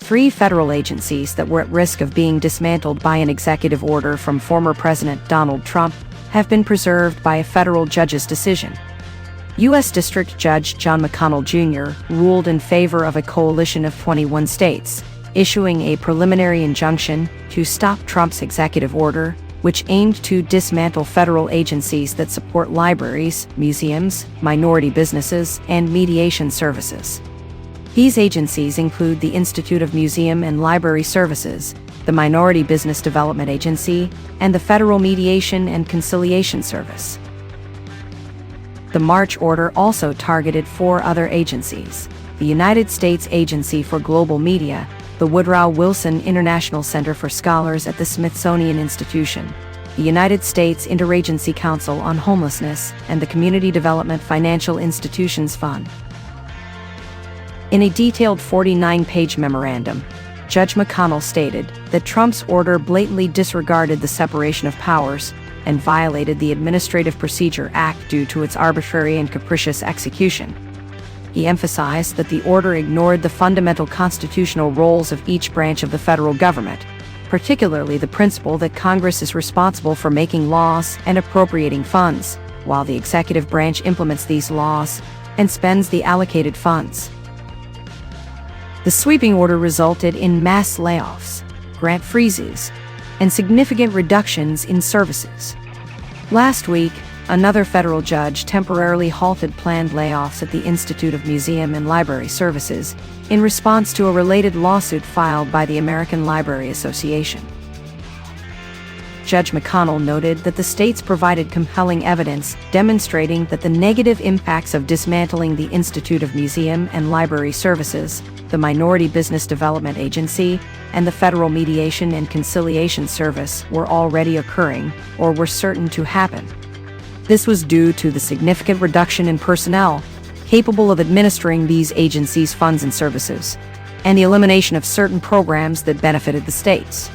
3 federal agencies that were at risk of being dismantled by an executive order from former President Donald Trump have been preserved by a federal judge's decision. U.S. District Judge John McConnell Jr. ruled in favor of a coalition of 21 states, issuing a preliminary injunction to stop Trump's executive order, which aimed to dismantle federal agencies that support libraries, museums, minority businesses, and mediation services. These agencies include the Institute of Museum and Library Services, the Minority Business Development Agency, and the Federal Mediation and Conciliation Service. The March order also targeted 4 other agencies: the United States Agency for Global Media, the Woodrow Wilson International Center for Scholars at the Smithsonian Institution, the United States Interagency Council on Homelessness, and the Community Development Financial Institutions Fund. In a detailed 49-page memorandum, Judge McConnell stated that Trump's order blatantly disregarded the separation of powers and violated the Administrative Procedure Act due to its arbitrary and capricious execution. He emphasized that the order ignored the fundamental constitutional roles of each branch of the federal government, particularly the principle that Congress is responsible for making laws and appropriating funds, while the executive branch implements these laws and spends the allocated funds. The sweeping order resulted in mass layoffs, grant freezes, and significant reductions in services. Last week, another federal judge temporarily halted planned layoffs at the Institute of Museum and Library Services in response to a related lawsuit filed by the American Library Association. Judge McConnell noted that the states provided compelling evidence demonstrating that the negative impacts of dismantling the Institute of Museum and Library Services, the Minority Business Development Agency, and the Federal Mediation and Conciliation Service were already occurring or were certain to happen. This was due to the significant reduction in personnel capable of administering these agencies' funds and services, and the elimination of certain programs that benefited the states.